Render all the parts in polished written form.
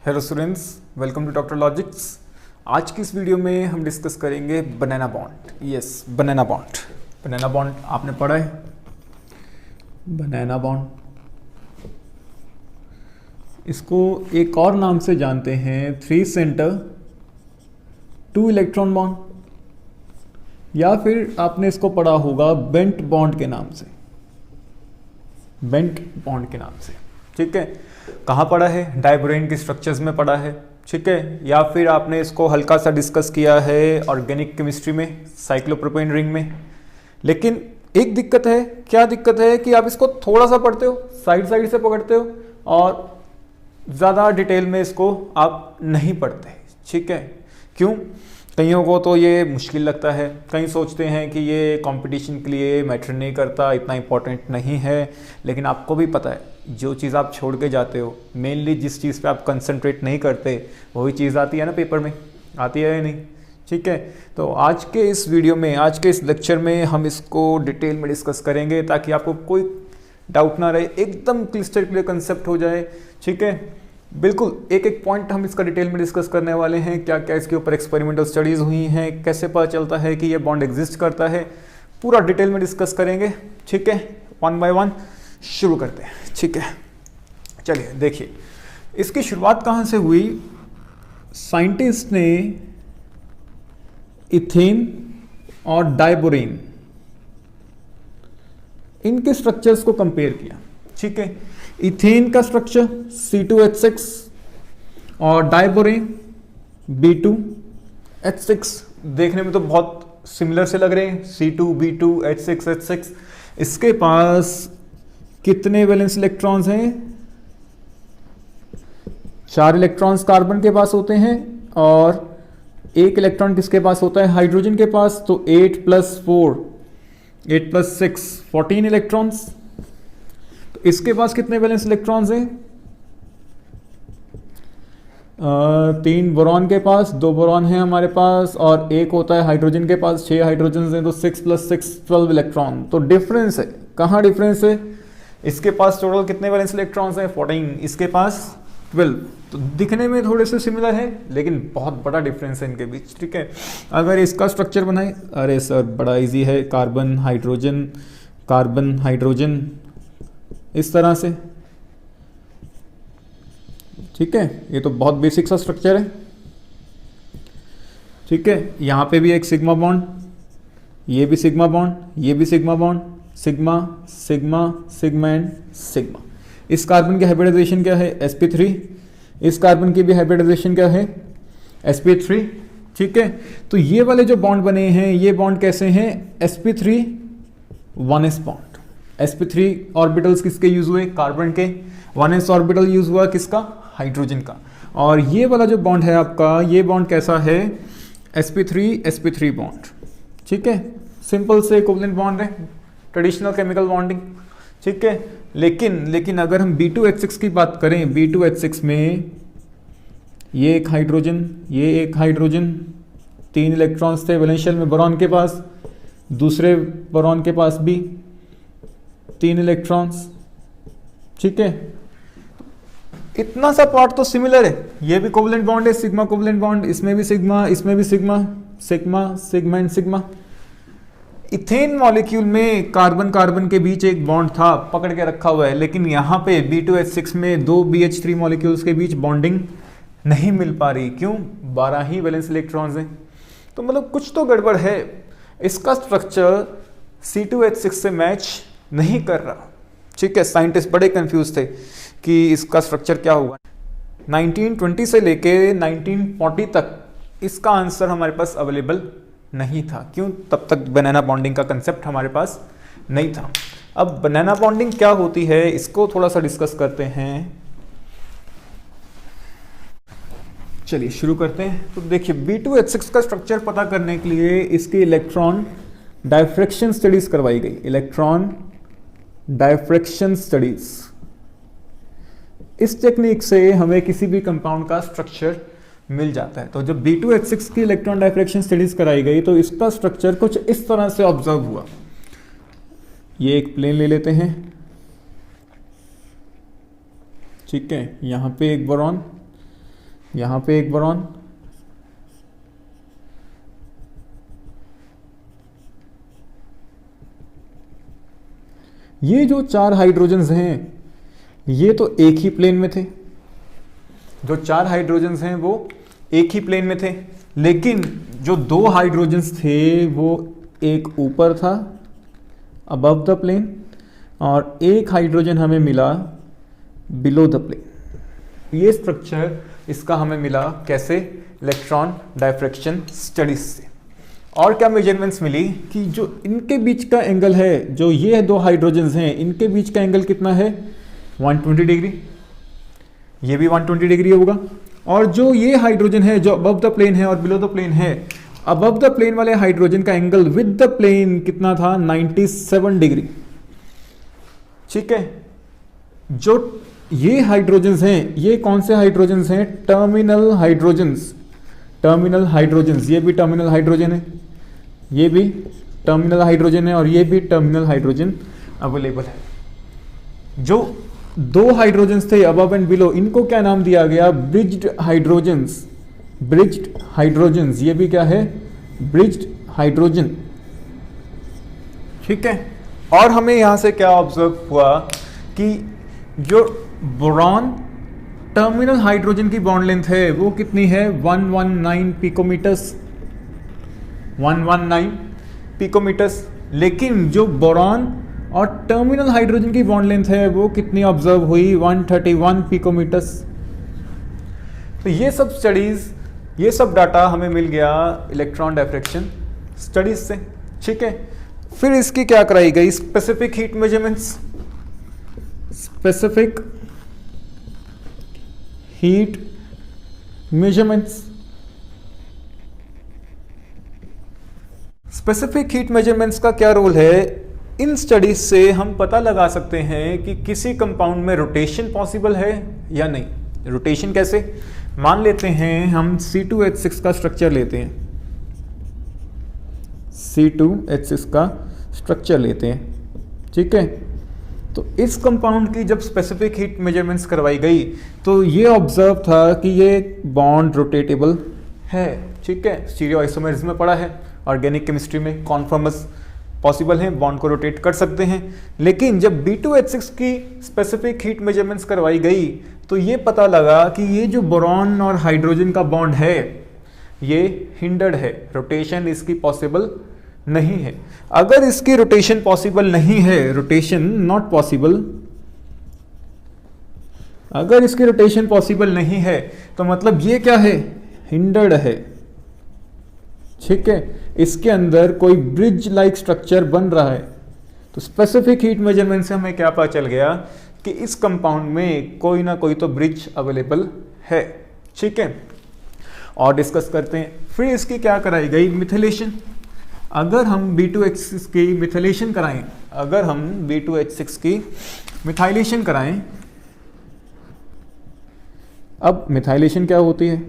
Hello students, welcome to doctor logics. आज की इस वीडियो में हम डिस्कस करेंगे banana bond. Yes, banana bond. Banana bond आपने पढ़ा है। बनाना बॉन्ड, इसको एक और नाम से जानते हैं 3 सेंटर 2 इलेक्ट्रॉन बॉन्ड, या फिर आपने इसको पढ़ा होगा बेंट बॉन्ड के नाम से। बेंट बॉन्ड के नाम से, ठीक है। कहाँ पढ़ा है? डायब्रोइन के स्ट्रक्चर्स में पढ़ा है, ठीक है। या फिर आपने इसको हल्का सा डिस्कस किया है ऑर्गेनिक केमिस्ट्री में, साइक्लोप्रोपेन रिंग में। लेकिन एक दिक्कत है। क्या दिक्कत है? कि आप इसको थोड़ा सा पढ़ते हो, साइड साइड से पकड़ते हो और ज़्यादा डिटेल में इसको आप नहीं पढ़ते, ठीक है। क्यों? कईयों को तो ये मुश्किल लगता है, कई सोचते हैं कि ये कंपटीशन के लिए मैटर नहीं करता, इतना इम्पोर्टेंट नहीं है। लेकिन आपको भी पता है, जो चीज़ आप छोड़ के जाते हो, मेनली जिस चीज़ पे आप कंसंट्रेट नहीं करते, वही चीज़ आती है ना पेपर में, आती है या नहीं, ठीक है। तो आज के इस वीडियो में, आज के इस लेक्चर में हम इसको डिटेल में डिस्कस करेंगे, ताकि आपको कोई डाउट ना रहे, एकदम क्लिस्टर क्लियर कंसेप्ट हो जाए, ठीक है। बिल्कुल एक एक पॉइंट हम इसका डिटेल में डिस्कस करने वाले हैं। क्या क्या इसके ऊपर एक्सपेरिमेंटल स्टडीज़ हुई हैं, कैसे पता चलता है कि ये बॉन्ड एग्जिस्ट करता है, पूरा डिटेल में डिस्कस करेंगे, ठीक है। 1 बाय 1 शुरू करते हैं, ठीक है। चलिए देखिए, इसकी शुरुआत कहाँ से हुई। साइंटिस्ट ने इथेन और डायबोरेन, इनके स्ट्रक्चर्स को कंपेयर किया, ठीक है। इथेन का स्ट्रक्चर C2H6 और डायबोरेन B2H6 देखने में तो बहुत सिमिलर से लग रहे हैं। C2B2H6H6। इसके पास कितने वैलेंस इलेक्ट्रॉन्स हैं? 4 इलेक्ट्रॉन्स कार्बन के पास होते हैं और 1 इलेक्ट्रॉन किसके पास होता है? हाइड्रोजन के पास। तो 8 + 4 8 + 6 14 इलेक्ट्रॉन्स। तो इसके पास कितने वैलेंस इलेक्ट्रॉन्स हैं? 3 बोरॉन के पास, 2 बोरॉन है हमारे पास, और 1 होता है हाइड्रोजन के पास। 6 हाइड्रोजन हैं, तो 6 + 6 12 इलेक्ट्रॉन। तो डिफरेंस है। कहाँ डिफरेंस है? इसके पास टोटल कितने वैलेंस इलेक्ट्रॉन्स हैं? 14। इसके पास 12। तो दिखने में थोड़े से सिमिलर है, लेकिन बहुत बड़ा डिफरेंस है इनके बीच, ठीक है। अगर इसका स्ट्रक्चर बनाए, अरे सर बड़ा इजी है। कार्बन हाइड्रोजन, कार्बन हाइड्रोजन, इस तरह से, ठीक है। ये तो बहुत बेसिक सा स्ट्रक्चर है, ठीक है। यहाँ पे भी एक सिग्मा बॉन्ड, ये भी सिग्मा बॉन्ड, ये भी sigma bond, sigma sigma sigma and sigma. इस कार्बन की हाइब्रिडाइजेशन क्या है? sp3। इस कार्बन की भी हाइब्रिडाइजेशन क्या है? sp3, ठीक है। तो ये वाले जो बॉन्ड बने हैं, ये बॉन्ड कैसे हैं? sp3 1s bond. sp3 orbitals किसके यूज हुए? कार्बन के। 1s ऑर्बिटल यूज हुआ किसका? हाइड्रोजन का। और ये वाला जो बॉन्ड है आपका, ये बॉन्ड कैसा है? sp3 बॉन्ड, ठीक है। सिंपल से कोवलेंट बॉन्ड है, ट्रेडिशनल केमिकल बॉन्डिंग, ठीक है। लेकिन अगर हम B2H6 की बात करें, B2H6 में ये एक हाइड्रोजन, ये एक हाइड्रोजन, 3 इलेक्ट्रॉन्स थे वैलेंशियल में बोरॉन के पास, दूसरे बोरॉन के पास भी 3 इलेक्ट्रॉन्स, ठीक है। इतना सा पार्ट तो सिमिलर है। ये भी कोवलेंट बॉन्ड है, सिग्मा कोवलेंट बॉन्ड, इसमें भी सिग्मा, इसमें भी sigma, sigma sigma and sigma. Ethane molecule में कार्बन कार्बन के बीच एक बॉन्ड था, पकड़ के रखा हुआ है। लेकिन यहाँ पे B2H6 में 2 BH3 मॉलिक्यूल्स के बीच बॉन्डिंग नहीं मिल पा रही। क्यों? 12 ही वैलेंस इलेक्ट्रॉन्स हैं। तो मतलब कुछ तो गड़बड़ है। इसका स्ट्रक्चर C2H6 से मैच नहीं कर रहा, ठीक है। साइंटिस्ट बड़े कंफ्यूज थे कि इसका स्ट्रक्चर क्या होगा। 1920 से लेके 1940 तक इसका आंसर हमारे पास अवेलेबल नहीं था। क्यों? तब तक बनाना बॉन्डिंग का कंसेप्ट हमारे पास नहीं था। अब बनाना बॉन्डिंग क्या होती है, इसको थोड़ा सा डिस्कस करते हैं। चलिए शुरू करते हैं। तो देखिए, B2H6 का स्ट्रक्चर पता करने के लिए इसकी इलेक्ट्रॉन डायफ्रैक्शन स्टडीज करवाई गई। इलेक्ट्रॉन डायफ्रैक्शन स्टडीज, इस टेक्निक से हमें किसी भी कंपाउंड का स्ट्रक्चर मिल जाता है। तो जब B2H6 की इलेक्ट्रॉन डायफ्रैक्शन स्टडीज कराई गई, तो इसका स्ट्रक्चर कुछ इस तरह से ऑब्जर्व हुआ। ये एक प्लेन ले लेते हैं, ठीक है। यहाँ पे एक बोरॉन, यहाँ पे एक बोरॉन, ये जो 4 हाइड्रोजन्स हैं ये तो एक ही प्लेन में थे, जो 4 हाइड्रोजन्स हैं वो एक ही प्लेन में थे, लेकिन जो 2 हाइड्रोजन्स थे वो एक ऊपर था अबव द प्लेन और एक हाइड्रोजन हमें मिला बिलो द प्लेन। ये स्ट्रक्चर इसका हमें मिला कैसे? इलेक्ट्रॉन डायफ्रैक्शन स्टडीज से। और क्या मेजरमेंट्स मिली कि जो इनके बीच का एंगल है, जो ये 2 हाइड्रोजन्स हैं इनके बीच का एंगल कितना है? 120 डिग्री। ये भी 120 डिग्री होगा। और जो ये हाइड्रोजन है जो अबव द प्लेन है और बिलो द प्लेन है, अबव द प्लेन वाले हाइड्रोजन का एंगल विद द प्लेन कितना था? 97 डिग्री। ठीक है, जो ये हाइड्रोजन्स हैं ये कौन से हाइड्रोजन्स हैं? Terminal hydrogens. टर्मिनल हाइड्रोजन्स, ये भी टर्मिनल हाइड्रोजन है, ये भी टर्मिनल हाइड्रोजन है और ये भी टर्मिनल हाइड्रोजन अवेलेबल है। जो 2 हाइड्रोजन्स थे अबव एंड बिलो, इनको क्या नाम दिया गया? Bridged hydrogens. ब्रिज्ड हाइड्रोजन्स, ये भी क्या है? Bridged hydrogen. ठीक है, और हमें यहां से क्या ऑब्जर्व हुआ कि जो बोरॉन टर्मिनल हाइड्रोजन की बॉन्ड लेंथ है वो कितनी है? 119 पिकोमीटर्स। 119 पिकोमीटर्स। लेकिन जो बोरॉन और टर्मिनल हाइड्रोजन की बॉन्ड लेंथ है वो कितनी ऑब्जर्व हुई? 131 पिकोमीटर्स। तो ये सब स्टडीज, ये सब डाटा हमें मिल गया इलेक्ट्रॉन डायफ्रैक्शन स्टडीज से। ठीक है, फिर इसकी क्या कराई गई? Specific heat measurements. Specific heat measurements. Specific heat measurements का क्या रोल है? इन स्टडीज से हम पता लगा सकते हैं कि किसी कंपाउंड में रोटेशन पॉसिबल है या नहीं। रोटेशन कैसे? मान लेते हैं हम C2H6 का स्ट्रक्चर लेते हैं, C2H6 का स्ट्रक्चर लेते हैं। ठीक है, तो इस कंपाउंड की जब स्पेसिफिक हीट मेजरमेंट्स करवाई गई तो ये ऑब्जर्व था कि ये बॉन्ड रोटेटेबल है। ठीक है, स्टीरियो आइसोमेर्स में पड़ा है, ऑर्गेनिक केमिस्ट्री में कॉन्फर्मस पॉसिबल है, बॉन्ड को रोटेट कर सकते हैं। लेकिन जब B2H6 की स्पेसिफिक हीट मेजरमेंट्स करवाई गई तो ये पता लगा कि ये जो बोरॉन और हाइड्रोजन का बॉन्ड है ये हिंडर्ड है, रोटेशन इसकी पॉसिबल नहीं है। अगर इसकी रोटेशन पॉसिबल नहीं है, रोटेशन नॉट पॉसिबल, अगर इसकी रोटेशन पॉसिबल नहीं है तो मतलब ये क्या है? हिंडर्ड है। ठीक है, इसके अंदर कोई ब्रिज लाइक स्ट्रक्चर बन रहा है। तो स्पेसिफिक हीट मेजरमेंट से हमें क्या पता चल गया कि इस कंपाउंड में कोई ना कोई तो ब्रिज अवेलेबल है। ठीक है, और डिस्कस करते हैं। फिर इसकी क्या कराई गई? मिथिलेशन। अगर हम B2H6 की मिथिलेशन कराएं, अगर हम B2H6 की मिथाइलेशन कराएं, अब मिथाइलेशन क्या होती है?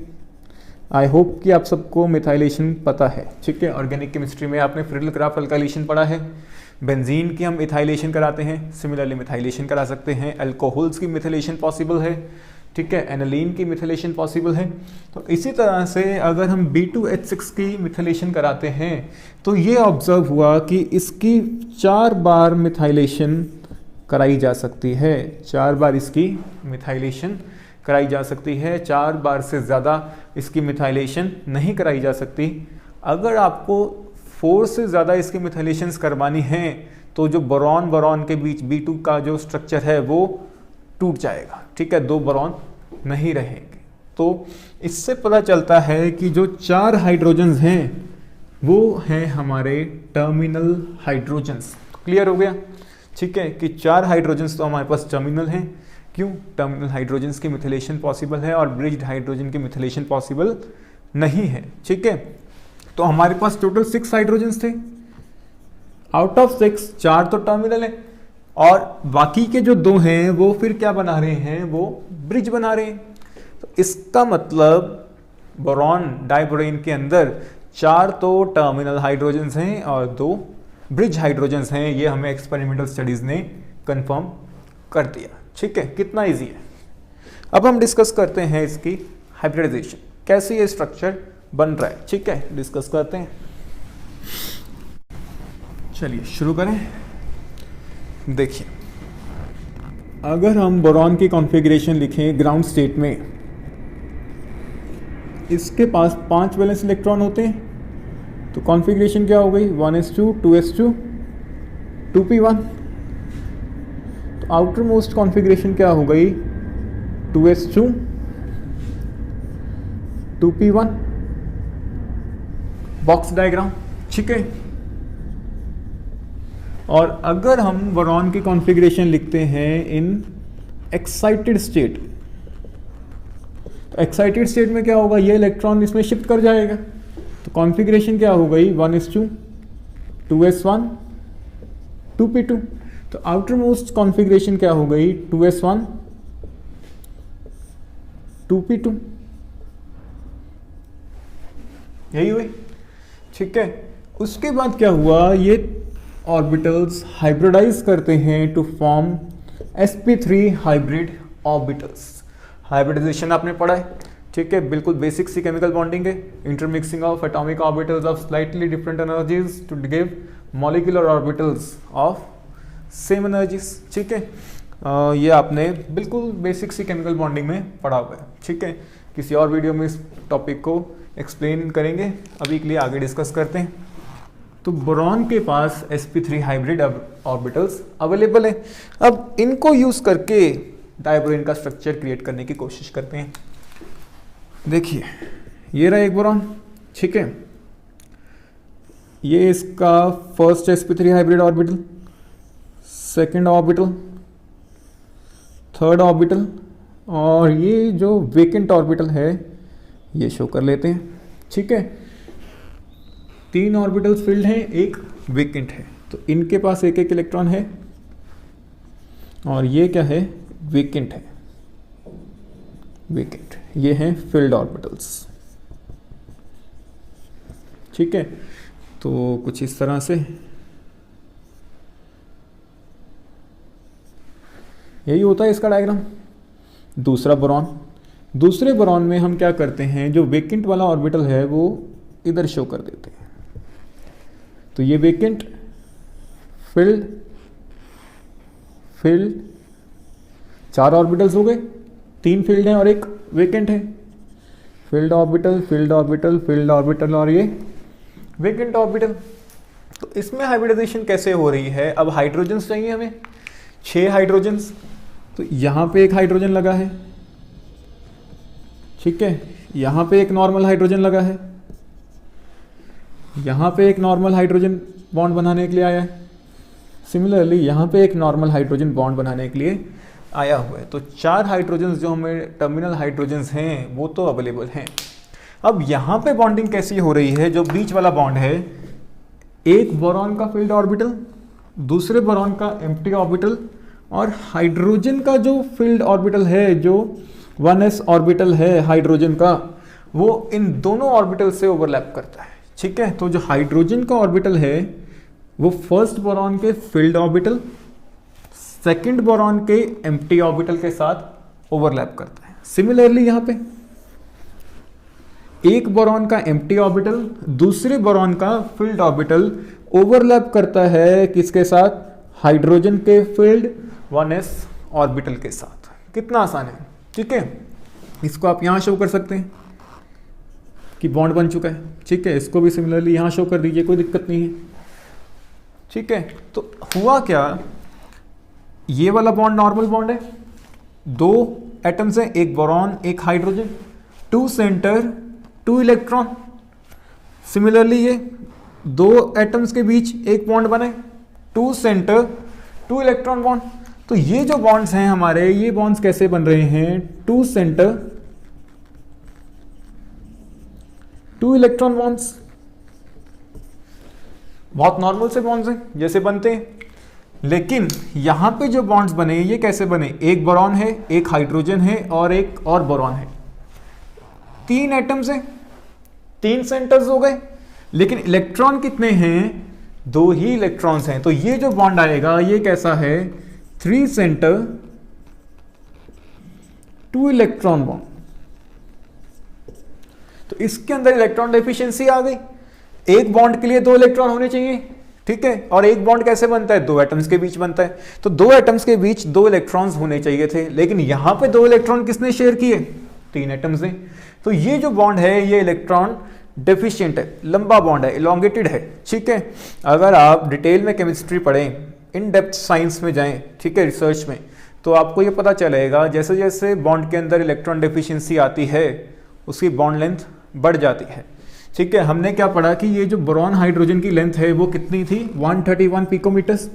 आई होप कि आप सबको मिथाइलेशन पता है। ठीक है, ऑर्गेनिक केमिस्ट्री में आपने फ्रिडल क्राफ्ट अल्काइलेशन पढ़ा है। बेंजीन की हम इथाइलेशन कराते हैं, सिमिलरली मिथाइलेशन करा सकते हैं। अल्कोहल्स की मिथिलेशन पॉसिबल है। ठीक है, एनालीन की मिथिलेशन पॉसिबल है। तो इसी तरह से अगर हम B2H6 की मिथिलेशन कराते हैं तो ये ऑब्जर्व हुआ कि इसकी 4 बार मिथाइलेशन कराई जा सकती है। 4 बार इसकी मिथाइलेशन कराई जा सकती है, 4 बार से ज़्यादा इसकी मिथाइलेशन नहीं कराई जा सकती। अगर आपको 4 से ज़्यादा इसकी मिथाइलेशंस करवानी है तो जो बोरॉन के बीच B2 का जो स्ट्रक्चर है वो टूट जाएगा। ठीक है, 2 बोरॉन नहीं रहेंगे। तो इससे पता चलता है कि जो 4 हाइड्रोजन्स हैं वो हैं हमारे टर्मिनल हाइड्रोजन्स। क्लियर हो गया? ठीक है, कि 4 हाइड्रोजन्स तो हमारे पास टर्मिनल हैं। क्यों? टर्मिनल हाइड्रोजन्स की मिथिलेशन पॉसिबल है और ब्रिज्ड हाइड्रोजन की मिथिलेशन पॉसिबल नहीं है। ठीक है, तो हमारे पास टोटल 6 हाइड्रोजन्स थे। आउट ऑफ 6 4 तो टर्मिनल है और बाकी के जो 2 हैं वो फिर क्या बना रहे हैं? वो ब्रिज बना रहे हैं। तो इसका मतलब बोरॉन डाइबोरेन के अंदर 4 तो टर्मिनल हाइड्रोजन्स हैं और 2 ब्रिज हाइड्रोजन्स हैं। ये हमें एक्सपेरिमेंटल स्टडीज ने कंफर्म कर दिया। ठीक है, कितना इजी है। अब हम डिस्कस करते हैं इसकी हाइब्रिडाइजेशन, कैसे ये स्ट्रक्चर बन रहा है, ठीक है, डिस्कस करते हैं। चलिए शुरू करें। देखिए, अगर हम बोरॉन की कॉन्फ़िगरेशन लिखें ग्राउंड स्टेट में, इसके पास 5 वैलेंस इलेक्ट्रॉन होते हैं, तो कॉन्फ़िगरेशन क्या हो गई 1s2 2s2 2p1। तो आउटर मोस्ट कॉन्फ़िगरेशन क्या हो गई 2s2 2p1, बॉक्स डायग्राम, ठीक है। और अगर हम बोरॉन की कॉन्फ़िगरेशन लिखते हैं इन एक्साइटेड स्टेट, तो एक्साइटेड स्टेट में क्या होगा, ये इलेक्ट्रॉन इसमें शिफ्ट कर जाएगा, तो कॉन्फ़िगरेशन क्या हो गई 1s2 2s1 2p2। तो आउटर मोस्ट कॉन्फ़िगरेशन क्या हो गई 2s1 2p2, यही हुई, ठीक है। उसके बाद क्या हुआ, ये ऑर्बिटल्स हाइब्रिडाइज करते हैं to form sp3 hybrid orbitals. Hybridization आपने पढ़ा है, ठीक है, बिल्कुल बेसिक सी केमिकल बॉन्डिंग है, intermixing of atomic orbitals of slightly different energies to give molecular orbitals of same energies, ठीक है। ये आपने बिल्कुल बेसिक सी केमिकल बॉन्डिंग में पढ़ा हुआ है, ठीक है। किसी और वीडियो में इस टॉपिक को एक्सप्लेन करेंगे, अभी के लिए आगे डिस्कस करते हैं। तो बोरॉन के पास sp3 हाइब्रिड ऑर्बिटल्स अवेलेबल है। अब इनको यूज करके डायब्रोइन का स्ट्रक्चर क्रिएट करने की कोशिश करते हैं। देखिए, ये रहा एक बोरॉन, ठीक है, ये इसका first sp3 hybrid orbital, second orbital, third orbital, और ये जो वेकेंट ऑर्बिटल है ये शो कर लेते हैं, ठीक है। 3 ऑर्बिटल्स फिल्ड हैं, एक वेकेंट है, तो इनके पास एक एक इलेक्ट्रॉन है, और ये क्या है वेकेंट है, वेकेंट, ये हैं फिल्ड ऑर्बिटल्स, ठीक है। तो कुछ इस तरह से यही होता है इसका डायग्राम। दूसरा बोरॉन, दूसरे बोरॉन में हम क्या करते हैं, जो वेकेंट वाला ऑर्बिटल है वो इधर शो कर देते हैं। तो ये वेकेंट, फिल्ड, फिल्ड, 4 ऑर्बिटल्स हो गए, 3 फील्ड हैं और एक वेकेंट है, filled orbital, filled orbital, filled orbital, और ये वेकेंट ऑर्बिटल। तो इसमें हाइब्रिडाइजेशन कैसे हो रही है, अब हाइड्रोजन्स चाहिए हमें, 6 हाइड्रोजन्स, तो यहाँ पे एक हाइड्रोजन लगा है, ठीक है, यहाँ पे एक नॉर्मल हाइड्रोजन लगा है, यहाँ पे एक नॉर्मल हाइड्रोजन बॉन्ड बनाने के लिए आया है, सिमिलरली यहाँ पे एक नॉर्मल हाइड्रोजन बॉन्ड बनाने के लिए आया हुआ है। तो 4 हाइड्रोजन्स जो हमें टर्मिनल हाइड्रोजन्स हैं वो तो अवेलेबल हैं। अब यहाँ पे बॉन्डिंग कैसी हो रही है, जो बीच वाला बॉन्ड है, एक बोरॉन का फील्ड ऑर्बिटल, दूसरे बोरॉन का एम्प्टी ऑर्बिटल, और हाइड्रोजन का जो फील्ड ऑर्बिटल है, जो 1s ऑर्बिटल है हाइड्रोजन का, वो इन दोनों ऑर्बिटल से ओवरलैप करता है, ठीक है। तो जो हाइड्रोजन का ऑर्बिटल है वो फर्स्ट बोरॉन के फील्ड ऑर्बिटल, सेकंड बोरॉन के एम्प्टी ऑर्बिटल के साथ ओवरलैप करता है। सिमिलरली यहाँ पे एक बोरॉन का एम्प्टी ऑर्बिटल दूसरे बोरॉन का फील्ड ऑर्बिटल ओवरलैप करता है किसके साथ, हाइड्रोजन के फील्ड 1s ऑर्बिटल के साथ। कितना आसान है, ठीक है। इसको आप यहाँ शो कर सकते हैं कि बॉन्ड बन चुका है, ठीक है। इसको भी सिमिलरली यहाँ शो कर दीजिए, कोई दिक्कत नहीं है, ठीक है। तो हुआ क्या, ये वाला बॉन्ड नॉर्मल बॉन्ड है, 2 एटम्स हैं, एक बोरॉन एक हाइड्रोजन, 2 सेंटर 2 इलेक्ट्रॉन। सिमिलरली ये 2 एटम्स के बीच एक बॉन्ड बने, 2 सेंटर 2 इलेक्ट्रॉन बॉन्ड। तो ये जो बॉन्ड्स हैं हमारे, ये बॉन्ड्स कैसे बन रहे हैं, 2 सेंटर 2 इलेक्ट्रॉन बॉन्ड्स। बहुत नॉर्मल से बॉन्ड्स हैं जैसे बनते हैं, लेकिन यहां पे जो बॉन्ड्स बने ये कैसे बने, एक बोरॉन है, एक हाइड्रोजन है और एक और बोरॉन है, 3 एटम्स हैं, 3 सेंटर्स हो गए, लेकिन इलेक्ट्रॉन कितने हैं, 2 ही इलेक्ट्रॉन्स हैं। तो ये जो बॉन्ड आएगा ये कैसा है, 3 सेंटर 2 इलेक्ट्रॉन बॉन्ड, तो इसके अंदर इलेक्ट्रॉन डेफिशिएंसी आ गई। एक बॉन्ड के लिए 2 इलेक्ट्रॉन होने चाहिए, ठीक है, और एक बॉन्ड कैसे बनता है, 2 एटम्स के बीच बनता है, तो 2 एटम्स के बीच 2 इलेक्ट्रॉन्स होने चाहिए थे, लेकिन यहां पे 2 इलेक्ट्रॉन किसने शेयर किए, 3 एटम्स ने। तो ये जो बॉन्ड है ये इलेक्ट्रॉन डेफिशिएंट है, लंबा बॉन्ड है, इलोंगेटेड है, ठीक है। अगर आप डिटेल में केमिस्ट्री पढ़ें, इन डेप्थ साइंस में जाएं, ठीक है, रिसर्च में, तो आपको ये पता चलेगा जैसे जैसे बॉन्ड के अंदर इलेक्ट्रॉन डेफिशिएंसी आती है उसकी बॉन्ड लेंथ बढ़ जाती है, ठीक है। हमने क्या पढ़ा कि ये जो बोरॉन हाइड्रोजन की लेंथ है वो कितनी थी, 131 पिकोमीटर्स,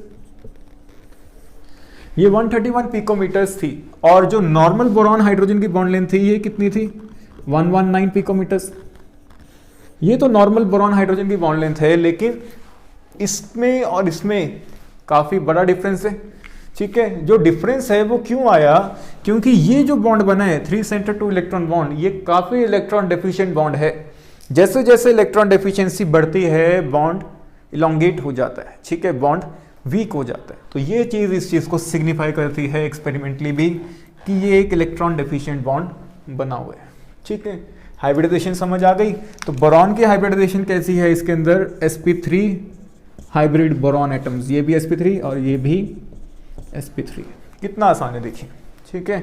ये 131 पिकोमीटर्स थी, और जो नॉर्मल बोरॉन हाइड्रोजन की बॉन्ड लेंथ थी ये कितनी थी, 119 पिकोमीटर्स। ये तो नॉर्मल बोरॉन हाइड्रोजन की बॉन्ड लेंथ है, लेकिन इसमें और इसमें काफी बड़ा डिफरेंस है, ठीक है। जो डिफरेंस है वो क्यों आया, क्योंकि ये जो बॉन्ड बना है 3 सेंटर 2 इलेक्ट्रॉन बॉन्ड, ये काफी इलेक्ट्रॉन डेफिशिएंट बॉन्ड है। जैसे जैसे इलेक्ट्रॉन डेफिशिएंसी बढ़ती है बॉन्ड इलोंगेट हो जाता है, ठीक है, बॉन्ड वीक हो जाता है। तो ये चीज इस चीज को सिग्निफाई करती है एक्सपेरिमेंटली भी कि ये एक इलेक्ट्रॉन डेफिशिएंट बॉन्ड बना हुआ है, ठीक है। हाइब्रिडाइजेशन समझ आ गई। तो बोरॉन की हाइब्रिडाइजेशन कैसी है, इसके अंदर sp3 हाइब्रिड बोरॉन एटम्स, ये भी sp3 और ये भी sp3। कितना आसान है देखिए, ठीक है।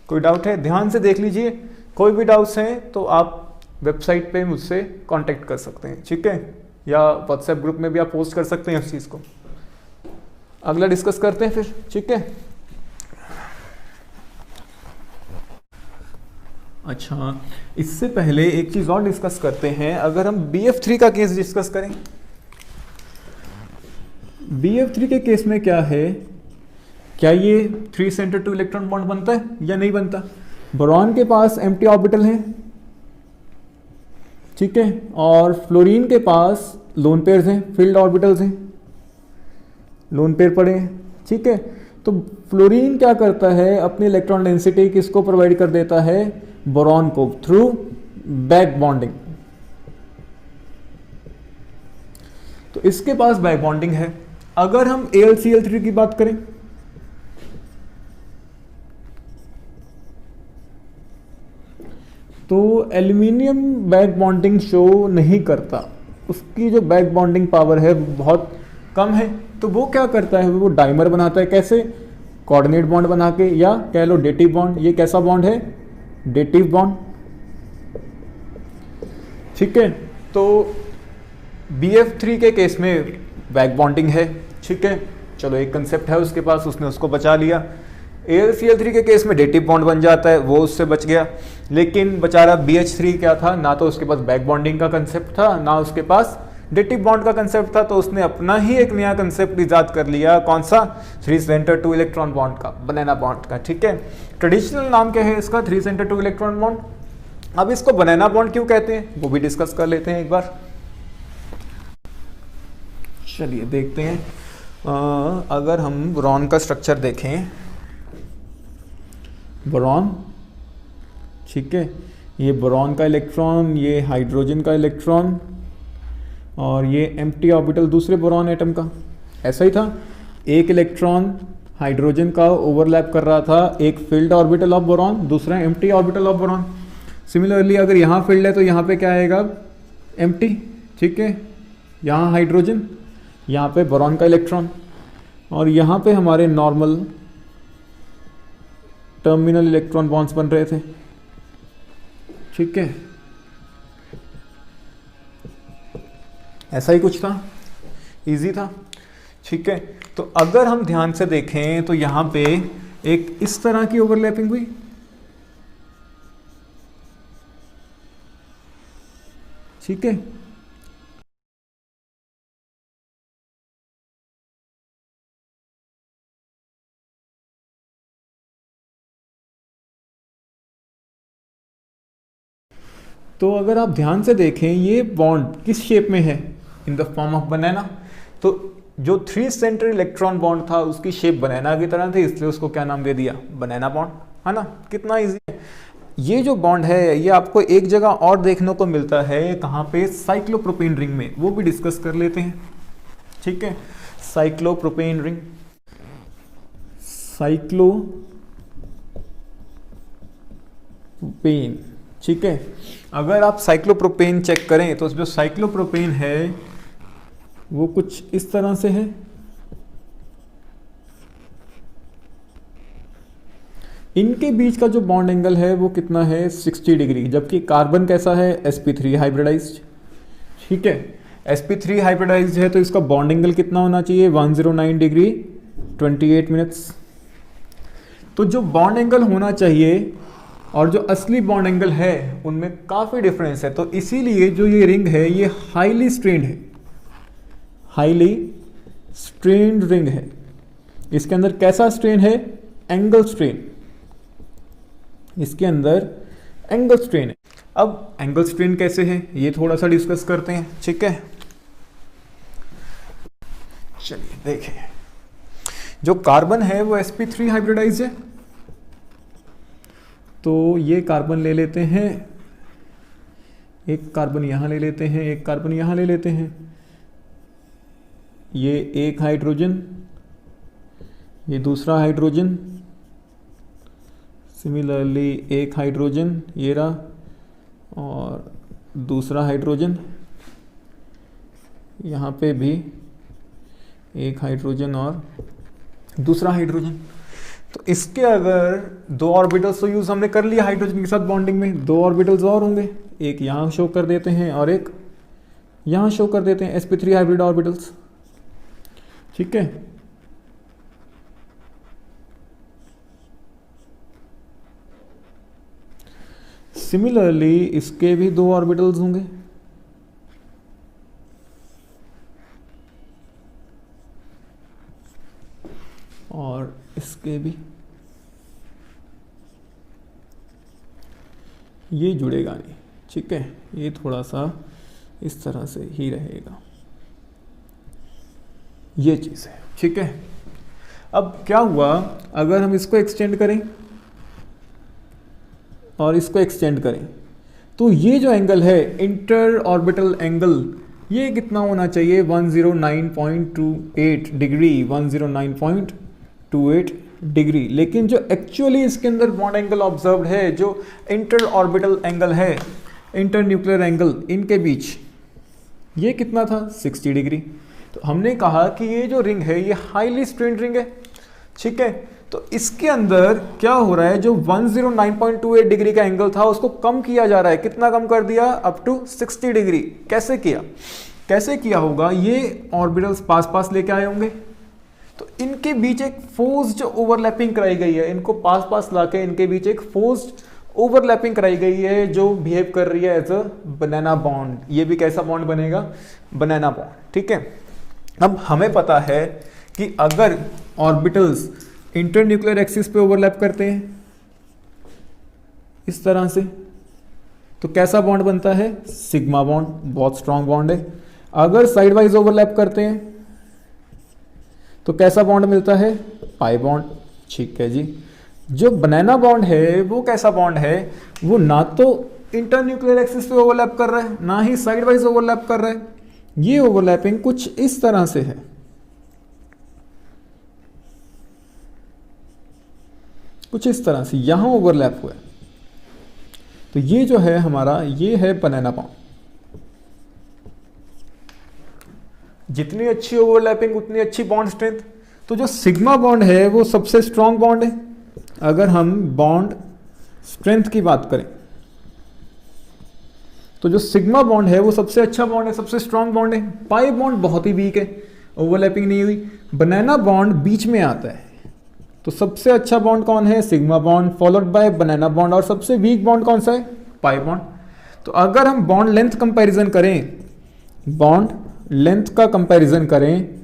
कोई डाउट है, ध्यान से देख लीजिए, कोई भी डाउट्स हैं तो आप वेबसाइट पे मुझसे कांटेक्ट कर सकते हैं, ठीक है, या व्हाट्सएप ग्रुप में भी आप पोस्ट कर सकते हैं उस चीज़ को। अगला डिस्कस करते हैं फिर, ठीक है। अच्छा, इससे पहले एक चीज और डिस्कस करते हैं। अगर हम BF3 का केस डिस्कस करें, BF3 के केस में क्या है, क्या ये 3 सेंटर 2 इलेक्ट्रॉन बॉन्ड बनता है या नहीं बनता। बोरॉन के पास एम्प्टी ऑर्बिटल है, ठीक है, और फ्लोरीन के पास लोन पेयर्स हैं, फील्ड ऑर्बिटल्स हैं, लोन पेयर पड़े हैं, ठीक है। तो फ्लोरीन क्या करता है, अपनी इलेक्ट्रॉन डेंसिटी किसको प्रोवाइड कर देता है, बोरॉन को, थ्रू बैक बॉन्डिंग। तो इसके पास बैक बॉन्डिंग है। अगर हम AlCl3 की बात करें, तो एल्यूमिनियम बैक बॉन्डिंग शो नहीं करता, उसकी जो बैक बॉन्डिंग पावर है बहुत कम है। तो वो क्या करता है, वो डाइमर बनाता है, कैसे, कोऑर्डिनेट बॉन्ड बना के, या कह लो डेटिव बॉन्ड। ये कैसा बॉन्ड है, डेटिव बॉन्ड, ठीक है। तो BF3 के केस में बैक बॉन्डिंग है, ठीक है, चलो एक कंसेप्ट है उसके पास, उसने उसको बचा लिया। AlCl3 के केस में डेटिव बॉन्ड बन जाता है, वो उससे बच गया। लेकिन बेचारा BH3 क्या था, ना तो उसके पास बैक बॉन्डिंग का कंसेप्ट था, ना उसके पास डेटिव बॉन्ड का कंसेप्ट था, तो उसने अपना ही एक नया कंसेप्ट इजाद कर लिया। कौन सा, 3 सेंटर 2 इलेक्ट्रॉन बॉन्ड का, बनाना बॉन्ड का, ठीक है। ट्रेडिशनल नाम क्या है इसका, 3 सेंटर 2 इलेक्ट्रॉन बॉन्ड। अब इसको बनाना बॉन्ड क्यों कहते हैं वो भी डिस्कस कर लेते हैं एक बार। चलिए देखते हैं। अगर हम बोरॉन का स्ट्रक्चर देखें, बोरॉन, ठीक है, ये बोरॉन का इलेक्ट्रॉन, ये हाइड्रोजन का इलेक्ट्रॉन, और ये एम्प्टी ऑर्बिटल दूसरे बोरॉन एटम का, ऐसा ही था। एक इलेक्ट्रॉन हाइड्रोजन का ओवरलैप कर रहा था एक फील्ड ऑर्बिटल ऑफ बोरॉन, दूसरा empty orbital of boron. Similarly अगर यहाँ फील्ड है तो यहाँ पे क्या आएगा, एम्प्टी, ठीक है, यहाँ हाइड्रोजन, यहाँ पे बोरॉन का इलेक्ट्रॉन, और यहाँ पे हमारे नॉर्मल टर्मिनल इलेक्ट्रॉन बॉन्ड्स बन रहे थे, ठीक है। ऐसा ही कुछ था, इजी था, ठीक है। तो अगर हम ध्यान से देखें तो यहां पे एक इस तरह की ओवरलैपिंग हुई, ठीक है। तो अगर आप ध्यान से देखें ये बॉन्ड किस शेप में है, इन द फॉर्म ऑफ बनाना। तो जो 3 सेंटर इलेक्ट्रॉन बॉन्ड था उसकी शेप बनाना की तरह थी, इसलिए उसको क्या नाम दे दिया, बनाना बॉन्ड, है ना। कितना इजी है। ये जो बॉन्ड है ये आपको एक जगह और देखने को मिलता है, कहाँ पे, साइक्लोप्रोपेन रिंग में, वो भी डिस्कस कर लेते हैं, ठीक है। साइक्लोप्रोपेन रिंग, साइक्लोपेन, ठीक है। अगर आप साइक्लोप्रोपेन चेक करें तो जो साइक्लोप्रोपेन है वो कुछ इस तरह से है। इनके बीच का जो बॉन्ड एंगल है वो कितना है 60 डिग्री, जबकि कार्बन कैसा है sp3 हाइब्रिडाइज्ड। ठीक है, sp3 हाइब्रिडाइज्ड है तो इसका बॉन्ड एंगल कितना होना चाहिए 109 डिग्री 28 मिनट्स। तो जो बॉन्ड एंगल होना चाहिए और जो असली बॉन्ड एंगल है उनमें काफ़ी डिफरेंस है। तो इसीलिए जो ये रिंग है ये हाईली स्ट्रेन्ड है, हाईली स्ट्रेन्ड रिंग है। इसके अंदर कैसा स्ट्रेन है, एंगल स्ट्रेन, इसके अंदर एंगल स्ट्रेन है। अब एंगल स्ट्रेन कैसे है ये थोड़ा सा डिस्कस करते हैं। ठीक है, चलिए देखें, जो कार्बन है वो sp3 हाइब्रिडाइज्ड है, तो ये कार्बन ले लेते हैं, एक कार्बन यहां ले लेते हैं, एक कार्बन यहां ले लेते हैं, ये एक हाइड्रोजन, ये दूसरा हाइड्रोजन, सिमिलरली एक हाइड्रोजन ये रहा, और दूसरा हाइड्रोजन, यहाँ पे भी एक हाइड्रोजन और दूसरा हाइड्रोजन। तो इसके अगर दो ऑर्बिटल्स तो यूज हमने कर लिया हाइड्रोजन के साथ बॉन्डिंग में, दो ऑर्बिटल्स और होंगे, एक यहाँ शो कर देते हैं और एक यहाँ शो कर देते हैं sp3 हाइब्रिड ऑर्बिटल्स। ठीक है, सिमिलरली इसके भी दो ऑर्बिटल्स होंगे, और इसके भी, ये जुड़ेगा नहीं। ठीक है, ये थोड़ा सा इस तरह से ही रहेगा, ये चीज़ है। ठीक है, अब क्या हुआ अगर हम इसको एक्सटेंड करें और इसको एक्सटेंड करें, तो ये जो एंगल है इंटर ऑर्बिटल एंगल, ये कितना होना चाहिए 109.28 डिग्री, 109.28 डिग्री। लेकिन जो एक्चुअली इसके अंदर बॉन्ड एंगल ऑब्जर्व्ड है, जो इंटर ऑर्बिटल एंगल है, इंटर न्यूक्लियर एंगल इनके बीच, ये कितना था 60 डिग्री। तो हमने कहा कि ये जो रिंग है ये हाईली स्ट्रेन्ड रिंग है। ठीक है, तो इसके अंदर क्या हो रहा है, जो 109.28 डिग्री का एंगल था उसको कम किया जा रहा है। कितना कम कर दिया, अप टू 60 डिग्री। कैसे किया, कैसे किया होगा, ये ऑर्बिटल्स पास पास लेके आए होंगे, तो इनके बीच एक फोर्स्ड ओवरलैपिंग कराई गई है, इनको पास पास लाके इनके बीच एक फोर्स्ड ओवरलैपिंग कराई गई है जो बिहेव कर रही है एज अ बनाना बॉन्ड। ये भी कैसा बॉन्ड बनेगा, बनाना बॉन्ड। ठीक है, अब हमें पता है कि अगर ऑर्बिटल्स इंटरन्यूक्लियर एक्सिस पे ओवरलैप करते हैं इस तरह से, तो कैसा बॉन्ड बनता है, सिग्मा बॉन्ड, बहुत स्ट्रॉन्ग बॉन्ड है। अगर साइड वाइज ओवरलैप करते हैं तो कैसा बॉन्ड मिलता है, पाई बॉन्ड। ठीक है जी, जो बनाना बॉन्ड है वो कैसा बॉन्ड है, वो ना तो इंटरन्यूक्लियर एक्सिस पे ओवरलैप कर रहा है ना ही साइड वाइज ओवरलैप कर रहा है। ये ओवरलैपिंग कुछ इस तरह से है, कुछ इस तरह से यहां ओवरलैप हुआ है। तो ये जो है हमारा, ये है बनाना बॉन्ड। जितनी अच्छी ओवरलैपिंग उतनी अच्छी बॉन्ड स्ट्रेंथ। तो जो सिग्मा बॉन्ड है वो सबसे स्ट्रॉन्ग बॉन्ड है। अगर हम बॉन्ड स्ट्रेंथ की बात करें तो जो सिग्मा बॉन्ड है वो सबसे अच्छा बॉन्ड है, सबसे स्ट्रॉन्ग बॉन्ड है। पाई बॉन्ड बहुत ही वीक है, ओवरलैपिंग नहीं हुई। बनाना बॉन्ड बीच में आता है, तो सबसे अच्छा बॉन्ड कौन है, sigma bond, followed by banana bond. और सबसे वीक बॉन्ड कौन सा है, पाई बॉन्ड। तो अगर हम बॉन्ड लेंथ कंपैरिजन करें, बॉन्ड लेंथ का कंपैरिजन करें,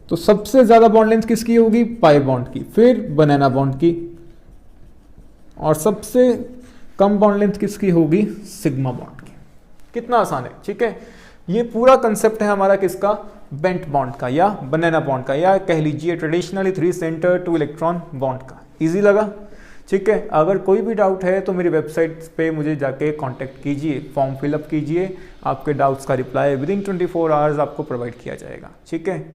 तो सबसे ज्यादा बॉन्ड लेंथ किसकी होगी, पाई बॉन्ड की, फिर बनाना बॉन्ड की, और सबसे कम बॉन्ड लेंथ किसकी होगी, सिग्मा बॉन्ड की। कितना आसान है। ठीक है, ये पूरा कंसेप्ट है हमारा किसका, बेंट बॉन्ड का या बनाना बॉन्ड का, या कह लीजिए ट्रेडिशनली 3 सेंटर 2 इलेक्ट्रॉन बॉन्ड का। इजी लगा। ठीक है, अगर कोई भी डाउट है तो मेरी वेबसाइट पे मुझे जाके कांटेक्ट कीजिए, फॉर्म फिलअप कीजिए, आपके डाउट्स का रिप्लाई विदिन 24 आवर्स आपको प्रोवाइड किया जाएगा। ठीक है।